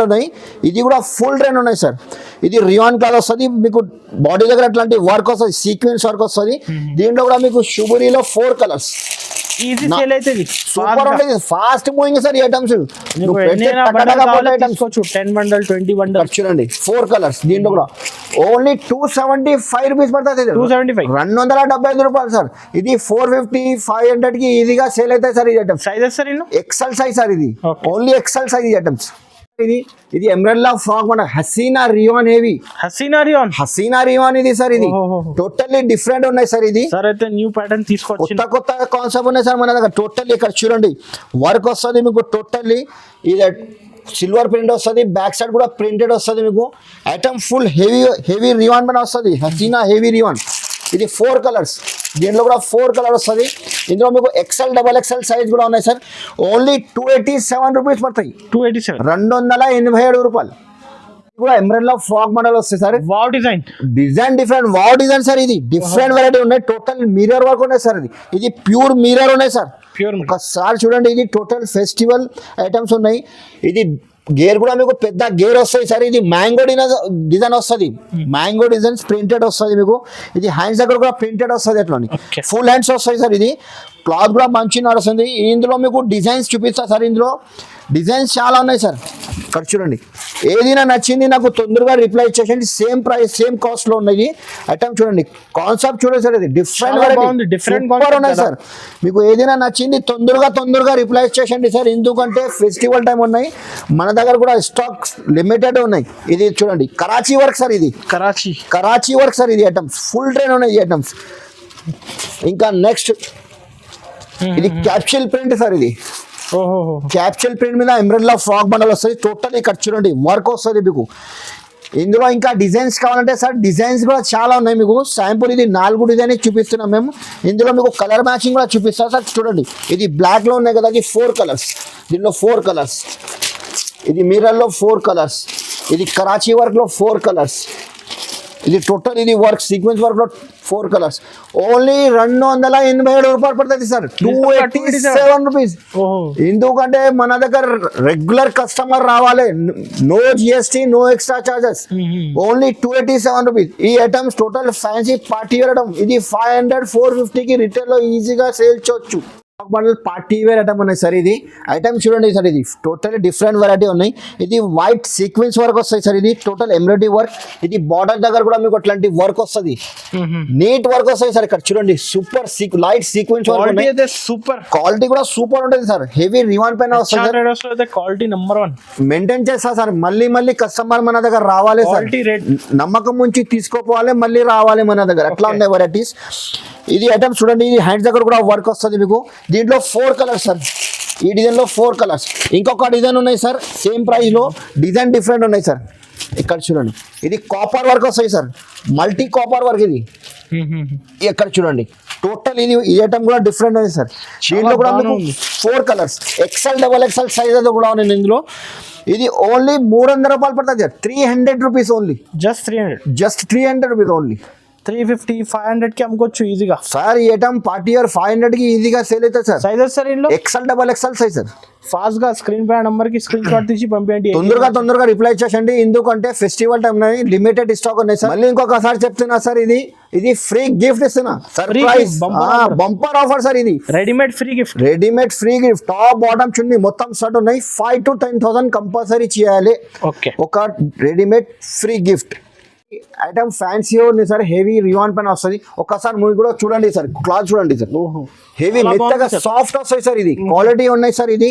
ఉన్నాయి. ఇది కూడా ఫుల్ ట్రెండ్ ఉన్నాయి సార్. ఇది రియాన్ క్లాత్ వస్తుంది, మీకు బాడీ దగ్గర అట్లాంటి వర్క్ వస్తుంది, సీక్వెన్స్ వర్క్ వస్తుంది. దీంట్లో కూడా మీకు షిబోరిలో 4 కలర్స్. ఈజీ సేల్ అయితే సూపర్ ఉంటుంది, ఫాస్ట్ మూవింగ్ సార్ ఈ ఐటమ్స్. 10 బండల్ 20 బండల్ చూడండి, 4 కలర్స్. దీంట్లో కూడా ఓన్లీ 275 రూపీస్ పడుతుంది. 275 రూపాయలు సార్. ఇది 450 500 కి ఈజీగా సేల్ అవుతాయి సార్. ఈ items sizes sir XL size sir. ఇది ఓన్లీ ఎక్సెల్ సైజ్ ఈ ఐటమ్స్. ఇది ఎమరల్డ్ ఫ్రాక్ మన Haseena rayon heavy, Haseena rayon ఇది సార్. ఇది టోటల్లీ డిఫరెంట్ ఉన్నాయి సార్. ఇది సార్ అయితే న్యూ ప్యాటర్న్ తీసుకొచ్చి కొత్త కాన్సెప్ట్ ఉన్నాయి సార్ మన దగ్గర. టోటల్లీ ఇక్కడ చూడండి వర్క్ వస్తుంది మీకు. టోటల్లీ ఇది సిల్వర్ ప్రింట్ వస్తుంది, బ్యాక్ సైడ్ కూడా ప్రింటెడ్ వస్తుంది మీకు. ఐటమ్ ఫుల్ హెవీ రియాన్ పైన వస్తుంది, హసీనా హెవీ రియాన్. ఇది 4 కలర్స్. దీంట్లో కూడా 4 కలర్ వస్తుంది. ఇందులో మీకు ఎక్సెల్ డబల్ ఎక్సెల్ సైజ్ కూడా ఉన్నాయి సార్. ఓన్లీ 287 రూపీస్ పడతాయి. 287 రూపాయలు. కూడా ఎమరల్డ్ ఫ్రాక్ మోడల్ వస్తాయి sir. Wow design different, wow design sir. ఇది డిఫరెంట్ వెరైటీ ఉన్నాయి. టోటల్ మిర్రర్ వర్క్ ఉన్నాయి సార్. ఇది ప్యూర్ మిర్రర్ ఉన్నాయి సార్. ఒకసారి చూడండి, ఇది టోటల్ ఫెస్టివల్ ఐటమ్స్ ఉన్నాయి. ఇది గేర్ కూడా మీకు పెద్ద గేర్ వస్తాయి సార్. ఇది మ్యాంగో డిజైన్ వస్తుంది, మ్యాంగో డిజైన్స్ ప్రింటెడ్ వస్తుంది మీకు. ఇది హ్యాండ్స్ దగ్గర కూడా ప్రింటెడ్ వస్తుంది, అట్లా ఫుల్ హ్యాండ్స్ వస్తాయి సార్. ఇది క్లాత్ కూడా మంచి నడుస్తుంది. ఇందులో మీకు డిజైన్స్ చూపిస్తా సార్. ఇందులో డిజైన్స్ చాలా ఉన్నాయి సార్. ఇక్కడ చూడండి, ఏదైనా నచ్చింది నాకు తొందరగా రిప్లై ఇచ్చేసండి. సేమ్ ప్రైస్ సేమ్ కాస్ట్ లో ఉన్నది ఐటమ్. చూడండి కాన్సెప్ట్ చూడండి సార్. ఇది డిఫరెంట్ ఉన్నాయి సార్. మీకు ఏదైనా నచ్చింది తొందరగా రిప్లై ఇచ్చేసండి సార్. ఎందుకంటే ఫెస్టివల్ టైం ఉన్నాయి, మన దగ్గర కూడా స్టాక్స్ లిమిటెడ్ ఉన్నాయి. ఇది చూడండి కరాచీ వర్క్ సార్. ఇది కరాచీ వర్క్ సార్. ఇది ఐటమ్స్ ఫుల్ ట్రెండ్ ఉన్నాయి ఈ ఐటమ్స్. ఇంకా నెక్స్ట్ ఇది క్యాప్సూల్ ప్రింట్ సార్. ఇది క్యాప్సూల్ ప్రింట్ మీద ఎమరల్డ్ ఫ్రాక్ బండల్ వస్తుంది. టోటల్ ఇక్కడ చూడండి వర్క్ వస్తుంది మీకు. ఇందులో ఇంకా డిజైన్స్ కావాలంటే సార్ డిజైన్స్ కూడా చాలా ఉన్నాయి మీకు. శాంపుల్ ఇది 4 డిజైన్ చూపిస్తున్నాం మేము. ఇందులో మీకు కలర్ మ్యాచింగ్ కూడా చూపిస్తాం సార్. చూడండి ఇది బ్లాక్ లో ఉన్నాయి కదా, ఇది 4 కలర్స్. దీనిలో 4 కలర్స్. ఇది మిర్రర్ లో 4 కలర్స్. ఇది కరాచీ వర్క్ లో 4 కలర్స్. ఇది టోటల్ ఇది వర్క్ సీక్వెన్స్ వర్క్ లో 4 కలర్స్. ఓన్లీ 287 రూపాయలు పడుతుంది సార్. 287 రూపీస్. ఎందుకంటే మన దగ్గర రెగ్యులర్ కస్టమర్ రావాలి, no GST, no extra charges. Only 287 rupees. ఈ items total fancy party wear item. ఇది 500 450 కి రిటైల్ లో ఈజీగా సేల్ చేయొచ్చు. మోడల్ పార్టీ వేర్ ఐటమ్ ఉన్నాయి సార్. ఇది ఐటమ్ చూడండి సార్. ఇది టోటల్ డిఫరెంట్ వెరైటీ ఉన్నాయి. ఇది వైట్ సీక్వెన్స్ వర్క్ వస్తాయి సార్. ఇది టోటల్ ఎంబ్రాయిడరీ వర్క్. ఇది బార్డర్ దగ్గర కూడా మీకు అట్లాంటి వర్క్ వస్తుంది, నీట్ వర్క్ వస్తాయి సార్. ఇక్కడ చూడండి super light sequence work. Super quality కూడా సూపర్ ఉంటుంది సార్. హెవీ రివాన్ పైన వస్తుంది. క్వాలిటీ నెంబర్ 1 మెయింటైన్ చేస్తా సార్. మళ్ళీ కస్టమర్ మన దగ్గర రావాలి సార్. నమ్మకం ఉంచి తీసుకోపోవాలి, మళ్ళీ రావాలి మన దగ్గర. అట్లా ఉన్నాయి వెరైటీస్. ఇది ఐటమ్ చూడండి. ఇది హ్యాండ్స్ దగ్గర కూడా వర్క్ వస్తుంది మీకు. దీంట్లో 4 కలర్స్ సార్. ఈ డిజైన్ లో 4 కలర్స్. ఇంకొక డిజైన్ ఉన్నాయి సార్ సేమ్ ప్రైస్ లో. డిజైన్ డిఫరెంట్ ఉన్నాయి సార్. ఇక్కడ చూడండి ఇది కాపర్ వర్క్ వస్తాయి సార్. Multi copper work. ఇది ఇక్కడ చూడండి టోటల్ ఇది ఈ ఐటమ్ కూడా డిఫరెంట్ ఉంది సార్. దీంట్లో కూడా మీకు 4 colours. XL double XL size అది కూడా ఉంది ఇందులో. ఇది ఓన్లీ 300 రూపాయలు పడుతుంది sir. 300 rupees only. Just 300 rupees only. 350 500 కి అమ్ముకోవచ్చు ఈజీగా. సార్ ఈ ఐటమ్ పార్టీ ఇయర్ 500 కి ఈజీగా సేల్ అవుతుంది సార్. సైజెస్ సార్ ఇందులో XL double XL size sir. Fast గా స్క్రీన్ పై నంబర్ కి స్క్రీన్ షాట్ తీసి పంపించండి. తొందరగా రిప్లై చేసండి, ఎందుకంటే ఫెస్టివల్ టైం లిమిటెడ్ స్టాక్ ఉన్నాయి సార్. మళ్ళీ ఇంకొకసారి చెప్తున్నా సార్, ఇది ఫ్రీ గిఫ్ట్ ఇస్తున్నా సర్ప్రైజ్ బంపర్ ఆఫర్ సార్. ఇది readymade free gift top bottom చున్నీ మొత్తం సెట్ ఉన్నాయి. 5,000 to 10,000 కంపల్సరీ చేయాలి. ఓకే, ఒక readymade free gift item. Fancy ఉంది సార్, హెవీ రివాన్ పైన వస్తుంది. ఒకసారి మీరు కూడా చూడండి సార్, క్లాత్ చూడండి సార్, హెవీ మెత్తగా సాఫ్ట్ వస్తాయి సార్. ఇది క్వాలిటీ ఉన్నాయి సార్. ఇది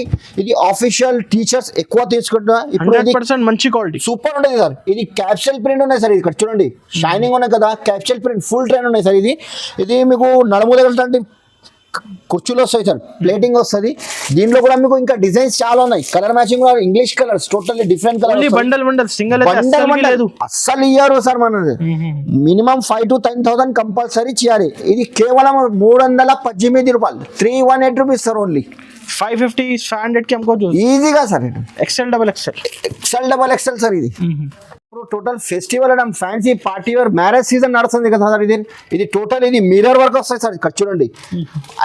ఆఫీషియల్ టీచర్స్ ఎక్కువ తీసుకుంటున్నా ఇప్పుడు. 100% మంచి క్వాలిటీ, సూపర్ ఉంటుంది సార్. ఇది క్యాప్సూల్ ప్రింట్ ఉన్నాయి సార్. ఇక్కడ చూడండి షైనింగ్ ఉన్నాయి కదా, క్యాప్సూల్ ప్రింట్ ఫుల్ ట్రైన్ ఉన్నాయి సార్. ఇది మీకు నడుము దగ్గర కుర్చీలు వస్తాయి సార్, ప్లేటింగ్ వస్తుంది. దీంట్లో కూడా మీకు ఇంకా డిజైన్స్ చాలా ఉన్నాయి. కలర్ మ్యాచింగ్ కూడా English colours, totally different colour. అస్సలు ఇయ్యారు సార్ మనది. మినిమం 5,000 to 10,000 కంపల్సరీ చేయాలి. ఇది కేవలం 318 రూపాయలు, 318 రూపీస్ సార్. ఓన్లీ 550 500 కి అమ్ముకోవచ్చు ఈజీగా sir. XL double XL sir. ఇప్పుడు total festival and fancy party wear marriage season నడుస్తుంది కదా సార్. ఇది టోటల్ మిర్రర్ వర్క్ వస్తాయి సార్. ఇక్కడ చూడండి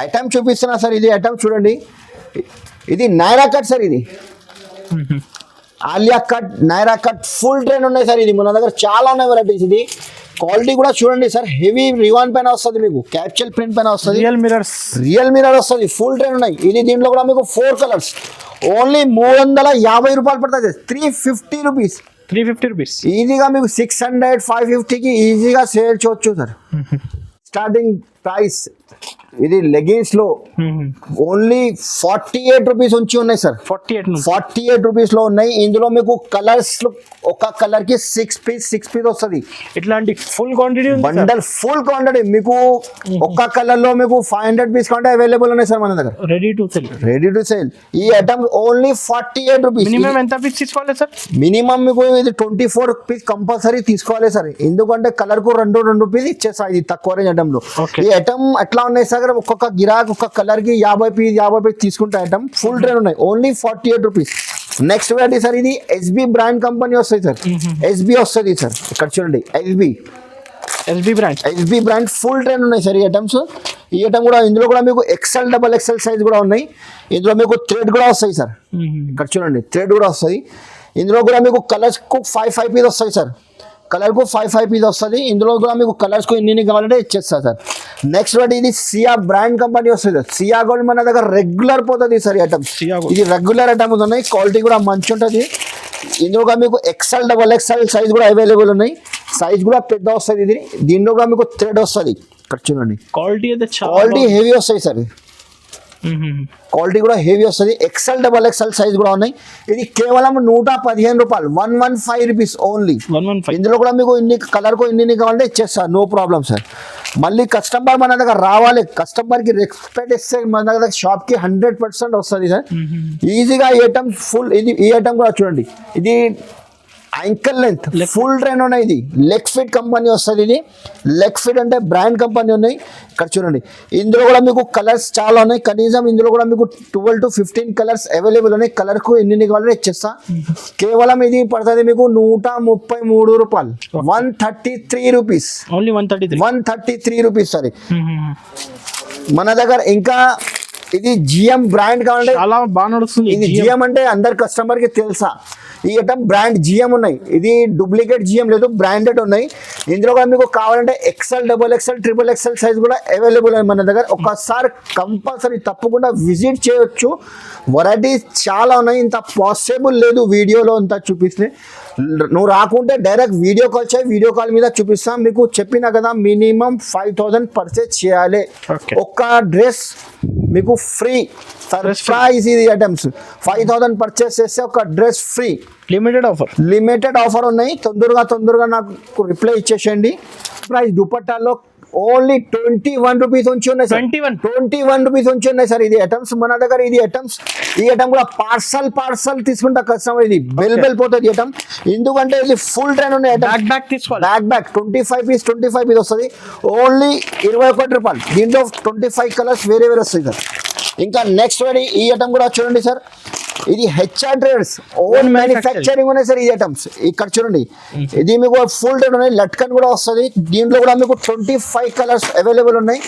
ఐటమ్ చూపిస్తున్నా సార్. ఇది ఐటమ్ చూడండి, ఇది నైరా కట్ సార్. ఇది Alia cut, Naira cut full trend ఉన్నాయి సార్. ఇది మన దగ్గర చాలా ఉన్నాయి వెరైటీస్. ఇది క్వాలిటీ కూడా చూడండి సార్, హెవీ రివాన్ పైన వస్తుంది, మీకు క్యాప్చల్ ప్రింట్ పైన వస్తుంది, రియల్ మిర్రర్ వస్తుంది, ఫుల్ ట్రెండ్ ఉన్నాయి. దీంట్లో కూడా మీకు 4 కలర్స్. ఓన్లీ 350 రూపాయలు పడుతుంది. 350 రూపీస్ ఈజీగా మీకు 600 550కి ఈజీగా సేల్ చేయొచ్చు సార్. స్టార్టింగ్ ప్రైస్ ఇది లెగిన్స్ లో ఓన్లీ 48 రూపీస్ ఉంచి ఉన్నాయి సార్. 48 రూపీస్ లో ఉన్నాయి. ఇందులో మీకు కలర్స్ ఒక కలర్ కి 6 పీస్ వస్తుంది. ఇట్లాంటి full quantity bundle, full quantity. మీకు ఒక్క కలర్ లో మీకు 500 పీస్ కంటే అవైలబుల్ ఉన్నాయి సార్ మన దగ్గర, రెడీ టు సేల్. ఈ ఐటమ్ ఓన్లీ 48 రూపీస్. మినిమం ఎంత పీస్ తీసుకోవాలి సార్? మినిమం మీకు ఇది 24 పీస్ కంపల్సరీ తీసుకోవాలి సార్. ఎందుకంటే కలర్ కు 2 పీస్ ఇచ్చేస్తా. ఇది తక్కువ రేంజ్ ఐటమ్ లో. ఈ ఐటమ్ ఎట్లా ఉన్నాయి సార్, ఒక్కొక్క గిరాక్ ఒక్క కలర్ కి 50 పీస్ తీసుకుంటే ఐటమ్ ఫుల్ ట్రైన్ ఉన్నాయి. Only 48 rupees. Next variety sir, ఇది ఎస్బి బ్రాండ్ కంపెనీ వస్తుంది సార్. ఎస్బి వస్తుంది సార్. ఇక్కడ చూడండి ఎస్బి బ్రాండ్ ఫుల్ ట్రైన్ ఉన్నాయి సార్. ఈ ఐటమ్ కూడా ఇందులో కూడా మీకు ఎక్సెల్ డబల్ ఎక్సెల్ సైజ్ కూడా ఉన్నాయి. ఇందులో మీకు థ్రెడ్ కూడా వస్తాయి సార్. ఇక్కడ చూడండి థ్రెడ్ కూడా వస్తుంది. ఇందులో కూడా మీకు కలర్స్ కు 5 పీస్ వస్తాయి సార్. కలర్ కు 5 పీస్ వస్తుంది. ఇందులో కూడా మీకు కలర్స్ కు ఎన్ని కావాలంటే ఇచ్చేస్తా సార్. నెక్స్ట్ వాటి ఇది సియా బ్రాండ్ కంపెనీ వస్తుంది. సియా గోల్డ్ మన దగ్గర రెగ్యులర్ పోతుంది సార్. ఐటమ్ ఇది రెగ్యులర్ ఐటమ్స్ ఉన్నాయి. క్వాలిటీ కూడా మంచి ఉంటుంది. ఇందులో కూడా మీకు ఎక్సెల్ డబల్ ఎక్సెల్ సైజ్ కూడా అవైలబుల్ ఉన్నాయి. సైజ్ కూడా పెద్ద వస్తుంది. దీనిలో కూడా మీకు థ్రెడ్ వస్తుంది. ఇక్కడ చూడండి క్వాలిటీ హెవీ వస్తాయి సార్. క్వాలిటీ కూడా హెవీ వస్తుంది. ఎక్సెల్ డబల్ ఎక్సెల్ సైజ్ కూడా ఉన్నాయి. ఇది కేవలం 115 రూపాయలు, 115 రూపీస్ ఓన్లీ. ఇందులో కూడా మీకు ఇన్ని కలర్ కు ఇన్ని కావాలంటే ఇచ్చేస్తారు, నో ప్రాబ్లం సార్. మళ్ళీ కస్టమర్ మన దగ్గర రావాలి, కస్టమర్ కి రెస్పెక్ట్ ఇస్తే మన దగ్గర షాప్ కి 100% వస్తుంది సార్. ఈజీగా ఈ ఐటమ్ ఫుల్. ఈ ఐటమ్ కూడా చూడండి, ఇది యాంకల్ లెంత్ ఫుల్ ట్రైన్ ఉన్నాయి. ఇది లెగ్ ఫిట్ కంపెనీ వస్తుంది. ఇది లెగ్ ఫిట్ అంటే బ్రాండ్ కంపెనీ ఉన్నాయి. ఇక్కడ చూడండి ఇందులో కూడా మీకు కలర్స్ చాలా ఉన్నాయి. కనీసం ఇందులో కూడా మీకు 12 to 15 కలర్స్ అవైలబుల్ ఉన్నాయి. కలర్ కు ఎన్ని కావాలంటే ఇచ్చేస్తా. కేవలం ఇది పడుతుంది మీకు 133 రూపాయలు, 133 రూపీస్. 133 rupees sorry. మన దగ్గర ఇంకా ఇది జిఎం బ్రాండ్ కావాలంటే చాలా బాగా నడుస్తుంది. ఇది జిఎం అంటే అందరు కస్టమర్ కి తెలుసా. ఈ ఐటమ్ బ్రాండ్ జిఎం ఉన్నాయి. ఇది డూప్లికేట్ జిఎం లేదు, బ్రాండెడ్ ఉన్నాయి. ఇందులో కూడా మీకు కావాలంటే XL double XL triple XL size కూడా అవైలబుల్ ఉంది మన దగ్గర. ఒకసారి కంపల్సరీ తప్పకుండా విజిట్ చేయొచ్చు. వెరైటీస్ చాలా ఉన్నాయి. ఇంత పాసిబుల్ లేదు వీడియోలో అంతా చూపిస్తే. నువ్వు రాకుంటే డైరెక్ట్ వీడియో కాల్ చేయి, వీడియో కాల్ మీద చూపిస్తాం. మీకు చెప్పినా కదా మినిమం 5,000 పర్చేజ్ చేయాలి. ఒక్క డ్రెస్ మీకు ఫ్రీ. సర్ప్రైజ్ ఇది ఐటమ్స్. 5,000 పర్చేస్ చేస్తే ఒక డ్రెస్ ఫ్రీ. లిమిటెడ్ ఆఫర్ ఉన్నాయి. తొందరగా నాకు రిప్లై ఇచ్చేసేయండి. ప్రైస్ దుపట్టాలో ఓన్లీ 21 రూపీస్ ఉంచి ఉన్నాయి సార్. 21 రూపీస్ ఉంచి ఉన్నాయి సార్. ఇది ఐటమ్స్ మన దగ్గర. ఈ ఐటమ్ కూడా పార్సల్ తీసుకుంటా కస్టమర్. ఇది బెల్ పోతుంది ఐటమ్. ఎందుకంటే ఇది ఫుల్ ట్రైన్ ఉన్నాయి. బ్యాక్ 25 పీస్ వస్తుంది. ఓన్లీ 21 రూపాయలు. దీంట్లో 25 కలర్స్ వేరే వస్తాయి సార్. ఇంకా నెక్స్ట్ ఈ ఐటమ్ కూడా చూడండి సార్. ఇది హెచ్ఆర్ ట్రేడర్స్ ఓన్ మ్యానుఫ్యాక్చరింగ్ ఉన్నాయి సార్ ఈ ఐటమ్స్. ఇక్కడ చూడండి ఇది మీకు ఫుల్ ట్రేడ్ ఉన్నాయి, లట్కన్ కూడా వస్తుంది. దీంట్లో కూడా మీకు 25 కలర్స్ అవైలబుల్ ఉన్నాయి.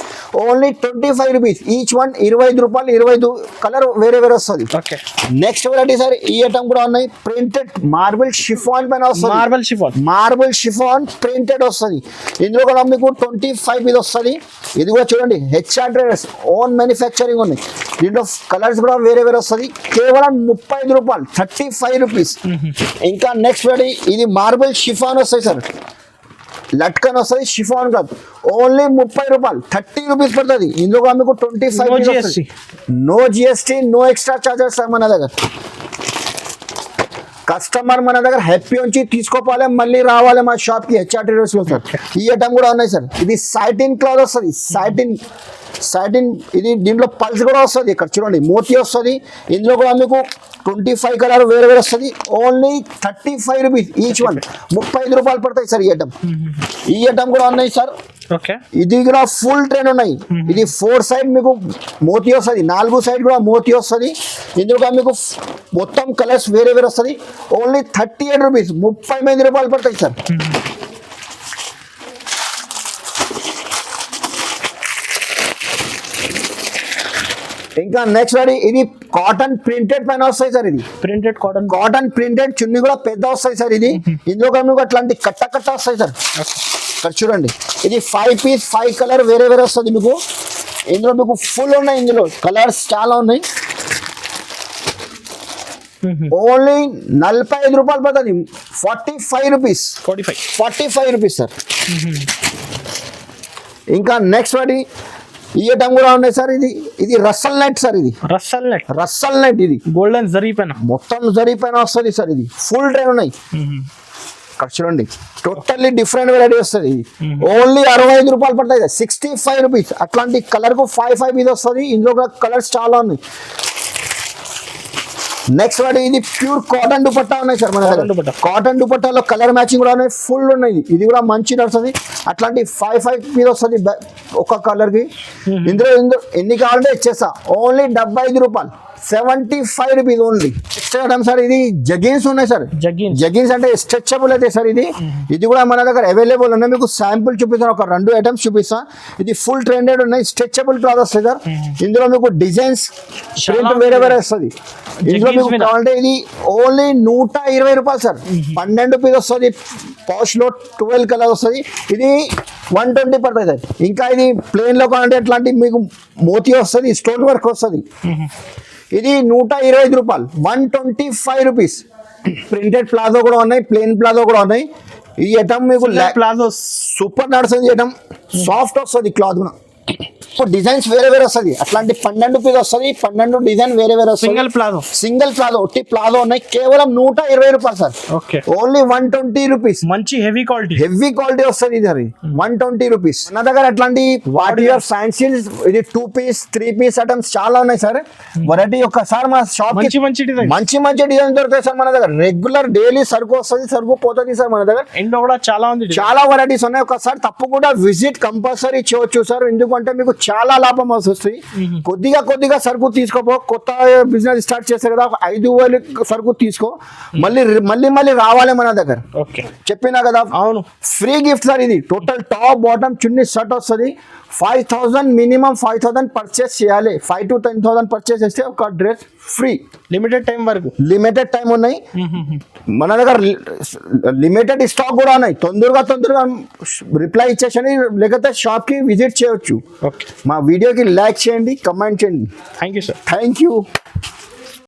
Only 25 rupees each one. 25 రూపాయలు 25 కలర్ వేరే వేరే వస్తుంది. ఓకే, నెక్స్ట్ వెరైటీ సార్ ఈ ఐటమ్ కూడా ఉన్నాయి. ప్రింటెడ్ మార్బుల్ షిఫాన్ పైన వస్తుంది. మార్బుల్ షిఫాన్ ప్రింటెడ్ వస్తుంది. ఇందులో కూడా మీకు 25 ఇది వస్తుంది. ఇది కూడా చూడండి హెచ్ఆర్ ట్రేడర్స్ ఓన్ మ్యానుఫ్యాక్చరింగ్ ఉన్నాయి. దీంట్లో కలర్స్ కూడా వేరే వేరే వస్తుంది. కేవలం 35 రూపాయలు 35 రూపీస్. ఇంకా నెక్స్ట్ వెరైటీ ఇది మార్బుల్ షిఫాన్ వస్తాయి సార్. లట్కన్ వస్తుంది, షిఫాన్ కాదు. ఓన్లీ 30 రూపాయలు 30 రూపీస్ పడుతుంది. ఇందులో కూడా మీకు 25 no GST no extra charges sir మన దగ్గర. కస్టమర్ మన దగ్గర హ్యాపీ ఉంచి తీసుకోవాలి, మళ్ళీ రావాలి మా షాప్ కి హెచ్ఆర్ ట్రేడర్స్ లో సార్. ఈ ఐటమ్ కూడా ఉన్నాయి సార్. ఇది సాటిన్ క్లాత్ వస్తుంది. సాటిన్ ఇది దీంట్లో పల్స్ కూడా వస్తుంది. ఇక్కడ చూడండి మోతీ వస్తుంది. ఇందులో కూడా మీకు 25 కలర్ వేరే వేరే వస్తుంది. Only 35 rupees each one. 35 రూపాయలు పడతాయి సార్ ఈ ఐటమ్. ఈ ఐటమ్ కూడా ఉన్నాయి సార్. ఓకే, ఇది కూడా ఫుల్ ట్రెండ్ ఉన్నాయి. ఇది 4 సైడ్ మీకు మోతీ వస్తుంది, 4 సైడ్ కూడా మోతీ వస్తుంది. ఇందులో మీకు మొత్తం కలర్స్ వేరే వేరే వస్తుంది. ఓన్లీ 38 రూపీస్ 38 రూపాయలు పడతాయి సార్. ఇంకా నెక్స్ట్ రెడీ ఇది కాటన్ ప్రింటెడ్ పైన వస్తాయి సార్. ఇది ప్రింటెడ్ కాటన్ ప్రింటెడ్ చున్నీ కూడా పెద్ద వస్తాయి సార్. ఇది ఇందులో మీకు అట్లాంటి కట్ట వస్తాయి సార్. ఇక్కడ చూడండి ఇది 5 పీస్ 5 కలర్ వేరే వేరే వస్తుంది మీకు. ఇందులో మీకు ఫుల్ ఉన్నాయి. ఇందులో కలర్స్ చాలా ఉన్నాయి. ఓన్లీ 45 రూపాయలు పడుతుంది. 45 రూపీస్ 45 రూపీస్ సార్. ఇంకా నెక్స్ట్ వాటి ఈ ఐటమ్ కూడా ఉన్నాయి సార్. ఇది రస్సల్ నెట్ సార్. ఇది రస్సల్ నెట్ ఇది గోల్డెన్ జరీ పైన మొత్తం జరీ పైన వస్తుంది సార్. ఇది ఫుల్ ట్రైన్ ఉన్నాయి. ఇక్కడ చూడండి టోటల్లీ డిఫరెంట్ వెరైటీ వస్తుంది. ఇది ఓన్లీ 65 రూపాయలు పడతాయి. 65 రూపీస్. అట్లాంటి కలర్ కు 5 ఇది వస్తుంది. ఇందులో కూడా కలర్స్ చాలా ఉన్నాయి. నెక్స్ట్ వాటి ఇది ప్యూర్ కాటన్ దుపట్టా ఉన్నాయి సార్ మన దగ్గర. కాటన్ దుపట్టాలో కలర్ మ్యాచింగ్ కూడా ఉన్నాయి. ఫుల్ ఉన్నాయి. ఇది కూడా మంచి నడుస్తుంది. అట్లాంటి 5 మీద వస్తుంది ఒక కలర్ కి. ఇందులో ఎన్ని కావాలంటే ఇచ్చేస్తా. ఓన్లీ 75 రూపాయలు 75 రూపీస్ ఓన్లీ. నెక్స్ట్ సార్ ఇది జగిన్స్ ఉన్నాయి సార్. జగిన్స్ అంటే స్ట్రెచబుల్ అయితే సార్. ఇది కూడా మన దగ్గర అవైలబుల్ ఉన్నాయి. మీకు శాంపుల్ చూపిస్తాను. ఒక 2 ఐటమ్స్ చూపిస్తా. ఇది ఫుల్ ట్రెండెడ్ ఉన్నాయి. స్ట్రెచబుల్ క్లాత్ వస్తాయి సార్. ఇందులో మీకు డిజైన్స్ ప్రింట్ వేరే వేరే వస్తుంది. ఇందులో మీకు కావాలంటే ఇది ఓన్లీ 120 రూపాయలు సార్. 12 పీస్ వస్తుంది. పాష్ లో 12 కలర్ వస్తుంది. ఇది 120 పడుతుంది సార్. ఇంకా ఇది ప్లేన్ లో కావాలంటే అట్లాంటి మీకు మోతీ వస్తుంది, స్టోన్ వర్క్ వస్తుంది. ఇది 125 రూపాయలు 125 రూపీస్. ప్రింటెడ్ ప్లాజో కూడా ఉన్నాయి, ప్లేన్ ప్లాజో కూడా ఉన్నాయి. ఈ ఐటమ్ మీకు ప్లాజో సూపర్ నడుస్తుంది. ఐటమ్ సాఫ్ట్ వస్తుంది క్లాత్ కూడా. డిజైన్స్ వేరే వేరే వస్తుంది. అట్లాంటి 12 పీస్ వస్తుంది. 12 డిజైన్ వేరే వేరే వస్తుంది. సింగిల్ ప్లాజో ఒట్టి ప్లాజో ఉన్నాయి. కేవలం 120 రూపాయలు సార్. Only 120 rupees. మంచి హెవీ క్వాలిటీ వస్తుంది. ఇది 120 రూపీస్. నా దగ్గర అట్లాంటి వాటియర్ ఫ్యాన్సీ ఇది 2 పీస్ 3 పీస్ ఐటమ్స్ చాలా ఉన్నాయి సార్. వెరైటీ ఒక్కసారి మా షాప్ మంచి డిజైన్ దొరుకుతాయి సార్ మన దగ్గర. రెగ్యులర్ డైలీ సరుకు వస్తుంది, సరుకు పోతుంది సార్ మన దగ్గర. ఇంట్లో కూడా చాలా వెరైటీస్ ఉన్నాయి. ఒకసారి తప్పకుండా విజిట్ కంపల్సరీ చేయవచ్చు సార్. ఎందుకంటే మీకు చాలా లాభం వస్తుంది. కొద్దిగా సరుకు తీసుకోపో. కొత్త బిజినెస్ స్టార్ట్ చేస్తారు కదా, 5,000 సరుకు తీసుకో. మళ్ళీ రావాలి మన దగ్గర. చెప్పినా కదా. అవును, ఫ్రీ గిఫ్ట్ సార్. ఇది టోటల్ టాప్ బాటమ్ చున్నీ షర్ట్ వస్తుంది. 5,000 మినిమం 5,000 పర్చేస్ చేయాలి. 5,000 to 10,000 పర్చేస్ చేస్తే ఒక డ్రెస్ ఫ్రీ. లిమిటెడ్ టైం ఉన్నాయి మన దగ్గర. లిమిటెడ్ స్టాక్ కూడా ఉన్నాయి. తొందరగా రిప్లై ఇచ్చేసండి, లేకపోతే షాప్ కి విజిట్ చేయొచ్చు. మా వీడియోకి లైక్ చేయండి, కమెంట్ చేయండి. Thank you sir. Thank you.